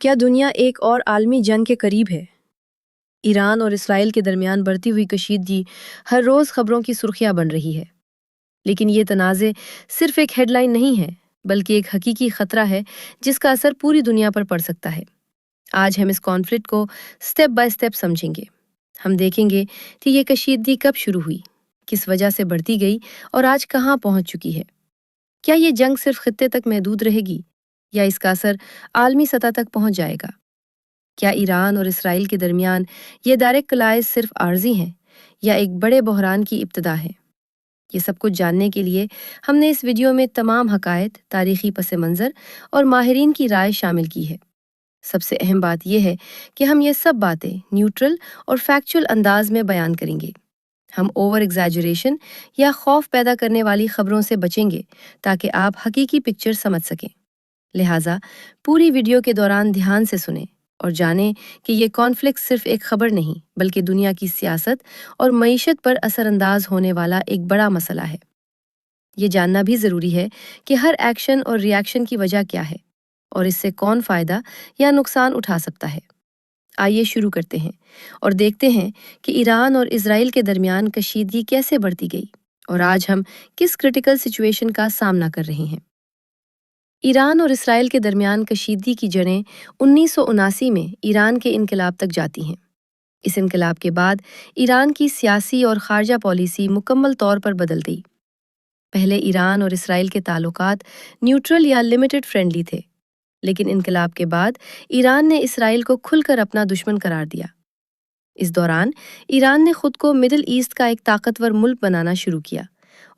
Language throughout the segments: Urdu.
کیا دنیا ایک اور عالمی جنگ کے قریب ہے؟ ایران اور اسرائیل کے درمیان بڑھتی ہوئی کشیدگی ہر روز خبروں کی سرخیاں بن رہی ہے، لیکن یہ تنازع صرف ایک ہیڈ لائن نہیں ہے بلکہ ایک حقیقی خطرہ ہے جس کا اثر پوری دنیا پر پڑ سکتا ہے۔ آج ہم اس کانفلکٹ کو سٹیپ بائی سٹیپ سمجھیں گے۔ ہم دیکھیں گے کہ یہ کشیدگی کب شروع ہوئی، کس وجہ سے بڑھتی گئی اور آج کہاں پہنچ چکی ہے۔ کیا یہ جنگ صرف خطے تک محدود رہے گی یا اس کا اثر عالمی سطح تک پہنچ جائے گا؟ کیا ایران اور اسرائیل کے درمیان یہ ڈائریکٹ کلائز صرف عارضی ہیں یا ایک بڑے بحران کی ابتدا ہے؟ یہ سب کچھ جاننے کے لیے ہم نے اس ویڈیو میں تمام حقائق، تاریخی پس منظر اور ماہرین کی رائے شامل کی ہے۔ سب سے اہم بات یہ ہے کہ ہم یہ سب باتیں نیوٹرل اور فیکچول انداز میں بیان کریں گے۔ ہم اوور ایگزیجریشن یا خوف پیدا کرنے والی خبروں سے بچیں گے تاکہ آپ حقیقی پکچر سمجھ سکیں۔ لہٰذا پوری ویڈیو کے دوران دھیان سے سنیں اور جانیں کہ یہ کانفلکٹ صرف ایک خبر نہیں بلکہ دنیا کی سیاست اور معیشت پر اثر انداز ہونے والا ایک بڑا مسئلہ ہے۔ یہ جاننا بھی ضروری ہے کہ ہر ایکشن اور ری ایکشن کی وجہ کیا ہے اور اس سے کون فائدہ یا نقصان اٹھا سکتا ہے۔ آئیے شروع کرتے ہیں اور دیکھتے ہیں کہ ایران اور اسرائیل کے درمیان کشیدگی کیسے بڑھتی گئی اور آج ہم کس کرٹیکل سچویشن کا سامنا کر رہے ہیں۔ ایران اور اسرائیل کے درمیان کشیدگی کی جڑیں 1979 میں ایران کے انقلاب تک جاتی ہیں۔ اس انقلاب کے بعد ایران کی سیاسی اور خارجہ پالیسی مکمل طور پر بدل گئی۔ پہلے ایران اور اسرائیل کے تعلقات نیوٹرل یا لمیٹڈ فرینڈلی تھے، لیکن انقلاب کے بعد ایران نے اسرائیل کو کھل کر اپنا دشمن قرار دیا۔ اس دوران ایران نے خود کو مڈل ایسٹ کا ایک طاقتور ملک بنانا شروع کیا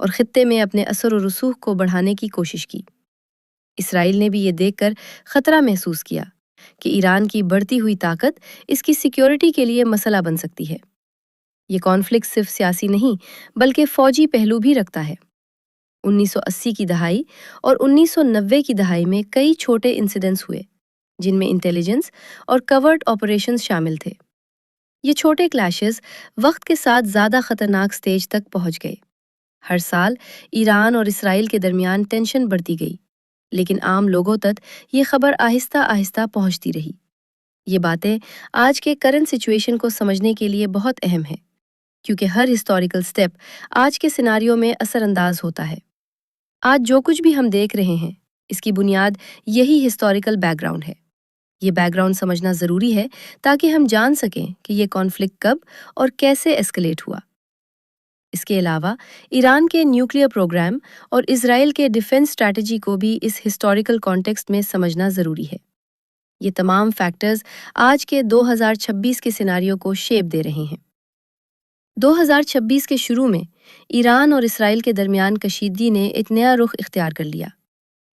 اور خطے میں اپنے اثر و رسوخ کو بڑھانے کی کوشش کی۔ اسرائیل نے بھی یہ دیکھ کر خطرہ محسوس کیا کہ ایران کی بڑھتی ہوئی طاقت اس کی سیکیورٹی کے لیے مسئلہ بن سکتی ہے۔ یہ کانفلکٹ صرف سیاسی نہیں بلکہ فوجی پہلو بھی رکھتا ہے۔ 1980 کی دہائی اور 1990 کی دہائی میں کئی چھوٹے انسیڈنٹس ہوئے جن میں انٹیلیجنس اور کورٹ آپریشنز شامل تھے۔ یہ چھوٹے کلیشز وقت کے ساتھ زیادہ خطرناک سٹیج تک پہنچ گئے۔ ہر سال ایران اور اسرائیل کے درمیان ٹینشن بڑھتی گئی، لیکن عام لوگوں تک یہ خبر آہستہ آہستہ پہنچتی رہی۔ یہ باتیں آج کے کرنٹ سچویشن کو سمجھنے کے لیے بہت اہم ہیں، کیونکہ ہر ہسٹوریکل سٹیپ آج کے سیناریو میں اثر انداز ہوتا ہے۔ آج جو کچھ بھی ہم دیکھ رہے ہیں اس کی بنیاد یہی ہسٹوریکل بیک گراؤنڈ ہے۔ یہ بیک گراؤنڈ سمجھنا ضروری ہے تاکہ ہم جان سکیں کہ یہ کانفلکٹ کب اور کیسے ایسکلیٹ ہوا۔ اس کے علاوہ ایران کے نیوکلیئر پروگرام اور اسرائیل کے ڈیفنس اسٹریٹجی کو بھی اس ہسٹوریکل کانٹیکسٹ میں سمجھنا ضروری ہے۔ یہ تمام فیکٹرز آج کے 2026 کے سیناریو کو شیپ دے رہے ہیں۔ 2026 کے شروع میں ایران اور اسرائیل کے درمیان کشیدگی نے ایک نیا رخ اختیار کر لیا۔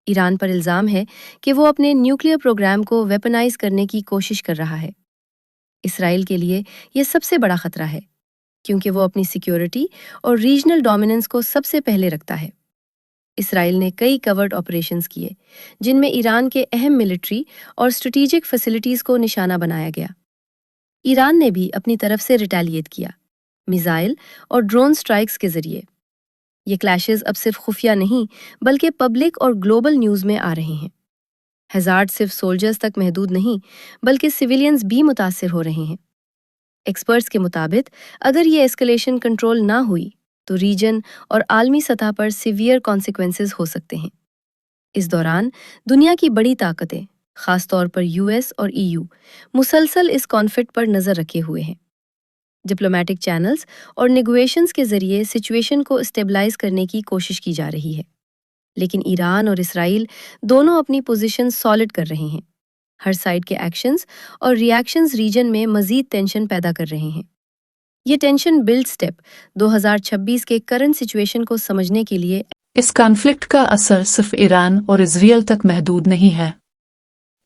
ایران پر الزام ہے کہ وہ اپنے نیوکلیئر پروگرام کو ویپنائز کرنے کی کوشش کر رہا ہے۔ اسرائیل کے لیے یہ سب سے بڑا خطرہ ہے کیونکہ وہ اپنی سیکیورٹی اور ریجنل ڈومیننس کو سب سے پہلے رکھتا ہے۔ اسرائیل نے کئی کورٹ آپریشنز کیے جن میں ایران کے اہم ملٹری اور اسٹریٹجک فیسلٹیز کو نشانہ بنایا گیا۔ ایران نے بھی اپنی طرف سے ریٹیلیٹ کیا، میزائل اور ڈرون سٹرائکس کے ذریعے۔ یہ کلیشز اب صرف خفیہ نہیں بلکہ پبلک اور گلوبل نیوز میں آ رہے ہیں۔ ہیزارڈ صرف سولجرز تک محدود نہیں بلکہ سویلینز بھی متاثر ہو رہے ہیں۔ ایکسپرٹس کے مطابق اگر یہ ایسکلیشن کنٹرول نہ ہوئی تو ریجن اور عالمی سطح پر سیویئر کانسیکوینسز ہو سکتے ہیں۔ اس دوران دنیا کی بڑی طاقتیں، خاص طور پر US اور EU، مسلسل اس کانفلکٹ پر نظر رکھے ہوئے ہیں۔ ڈپلومیٹک چینلز اور نیگویشنز کے ذریعے سچویشن کو اسٹیبلائز کرنے کی کوشش کی جا رہی ہے، لیکن ایران اور اسرائیل دونوں اپنی پوزیشن سالڈ کر رہے ہیں۔ ہر سائڈ کے ایکشنز اور ری ایکشنز ریجن میں مزید ٹینشن پیدا کر رہے ہیں۔ یہ ٹینشن بلڈ سٹیپ 2026 کے کرنٹ سچویشن کو سمجھنے کے لیے اس کانفلکٹ کا اثر صرف ایران اور اسرائیل تک محدود نہیں ہے۔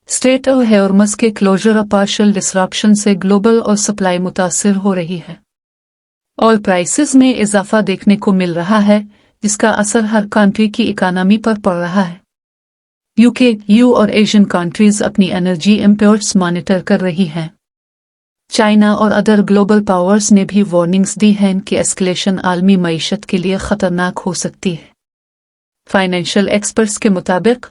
اسٹریٹ آف ہارمز کے کلوزر اور پارشل ڈسرپشن سے گلوبل اور سپلائی متاثر ہو رہی ہے۔ آئل پرائسز میں اضافہ دیکھنے کو مل رہا ہے جس کا اثر ہر کنٹری کی اکانومی پر پڑ رہا ہے۔ UK، EU اور ایشین کنٹریز اپنی انرجی امپورٹس مانیٹر کر رہی ہیں۔ چائنا اور ادر گلوبل پاورز نے بھی وارننگز دی ہیں کہ ایسکلیشن عالمی معیشت کے لیے خطرناک ہو سکتی ہے۔ فائنینشیل ایکسپرٹس کے مطابق